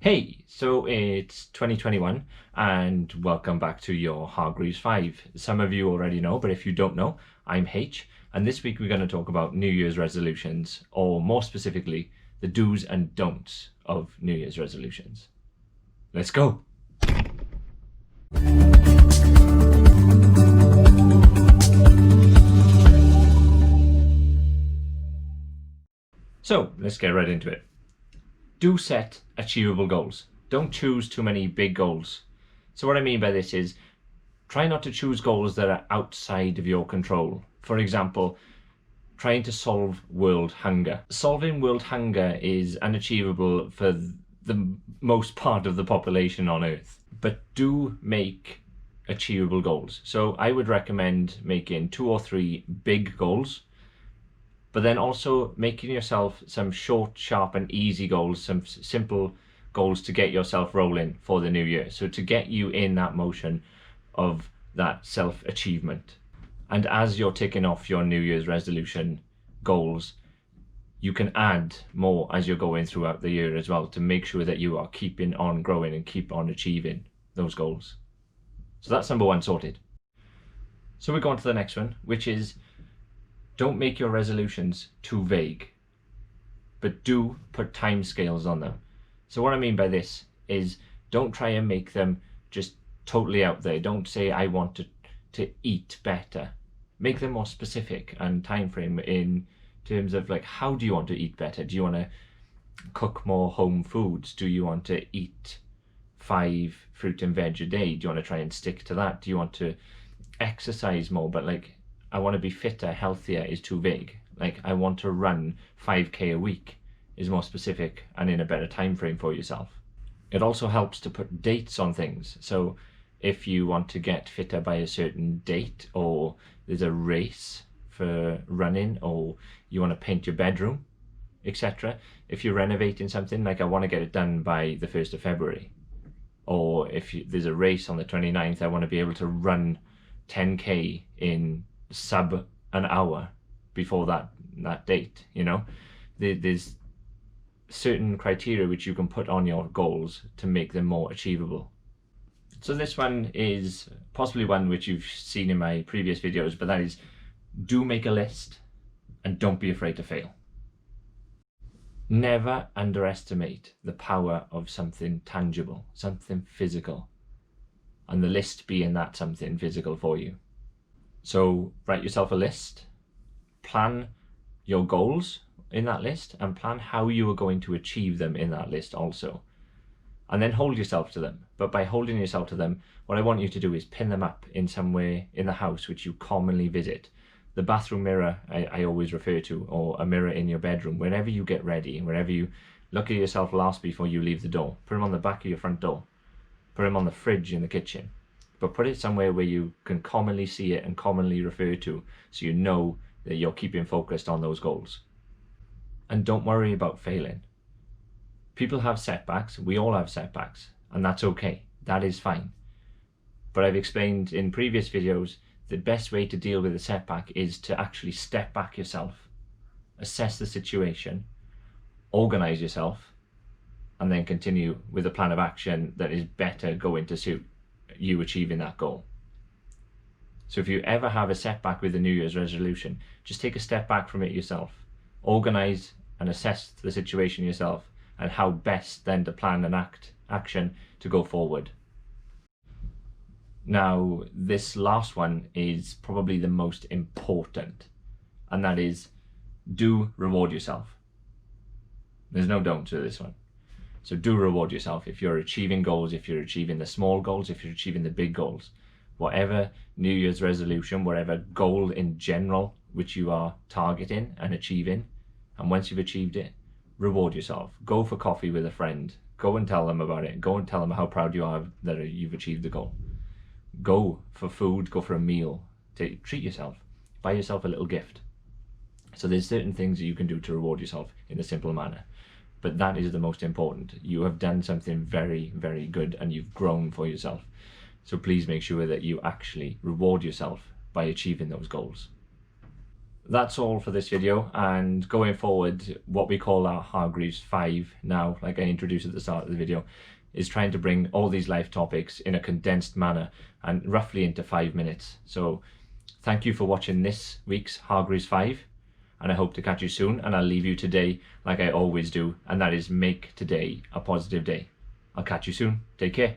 Hey, so it's 2021 and welcome back to your Hargreaves 5. Some of you already know, but if you don't know, I'm H, and this week we're going to talk about New Year's resolutions, or more specifically, the do's and don'ts of New Year's resolutions. Let's go! So, let's get right into it. Do set achievable goals. Don't choose too many big goals. So what I mean by this is, try not to choose goals that are outside of your control. For example, trying to solve world hunger. Solving world hunger is unachievable for the most part of the population on Earth. But do make achievable goals. So I would recommend making 2 or 3 big goals, but then also making yourself some short, sharp and easy goals, some simple goals to get yourself rolling for the new year. So to get you in that motion of that self-achievement. And as you're ticking off your New Year's resolution goals, you can add more as you're going throughout the year as well to make sure that you are keeping on growing and keep on achieving those goals. So that's number 1 sorted. So we go on to the next one, which is don't make your resolutions too vague, but do put time scales on them. So what I mean by this is don't try and make them just totally out there. Don't say I want to eat better. Make them more specific and time frame in terms of like, how do you want to eat better? Do you want to cook more home foods? Do you want to eat 5 fruit and veg a day? Do you want to try and stick to that? Do you want to exercise more? But like, I want to be fitter, healthier is too vague. Like, I want to run 5k a week is more specific and in a better time frame for yourself. It also helps to put dates on things. So if you want to get fitter by a certain date, or there's a race for running, or you want to paint your bedroom, etc. If you're renovating something, like I want to get it done by the 1st of February. Or if there's a race on the 29th, I want to be able to run 10k in sub an hour before that date. You know, there's certain criteria which you can put on your goals to make them more achievable. So this one is possibly one which you've seen in my previous videos, but that is, do make a list and don't be afraid to fail. Never underestimate the power of something tangible, something physical, and the list being that something physical for you. So write yourself a list, plan your goals in that list, and plan how you are going to achieve them in that list also. And then hold yourself to them. But by holding yourself to them, what I want you to do is pin them up in somewhere in the house which you commonly visit. The bathroom mirror I always refer to, or a mirror in your bedroom, wherever you get ready, wherever you look at yourself last before you leave the door. Put them on the back of your front door. Put them on the fridge in the kitchen. But put it somewhere where you can commonly see it and commonly refer to, so you know that you're keeping focused on those goals. And don't worry about failing. People have setbacks, we all have setbacks, and that's okay, that is fine. But I've explained in previous videos, the best way to deal with a setback is to actually step back yourself, assess the situation, organize yourself, and then continue with a plan of action that is better going to suit you achieving that goal. So if you ever have a setback with a New Year's resolution, just take a step back from it yourself, organize and assess the situation yourself, and how best then to plan and action to go forward. Now, this last one is probably the most important, and that is, do reward yourself. There's no don't to this one. So do reward yourself. If you're achieving goals, if you're achieving the small goals, if you're achieving the big goals, whatever New Year's resolution, whatever goal in general which you are targeting and achieving, and once you've achieved it, reward yourself. Go for coffee with a friend. Go and tell them about it. Go and tell them how proud you are that you've achieved the goal. Go for food, go for a meal. Treat yourself. Buy yourself a little gift. So there's certain things that you can do to reward yourself in a simple manner. But that is the most important. You have done something very, very good and you've grown for yourself. So please make sure that you actually reward yourself by achieving those goals. that's all for this video, and going forward, what we call our Hargreaves 5 now, like I introduced at the start of the video, is trying to bring all these life topics in a condensed manner and roughly into 5 minutes. So thank you for watching this week's Hargreaves 5, and I hope to catch you soon, and I'll leave you today like I always do, and that is make today a positive day. I'll catch you soon. Take care.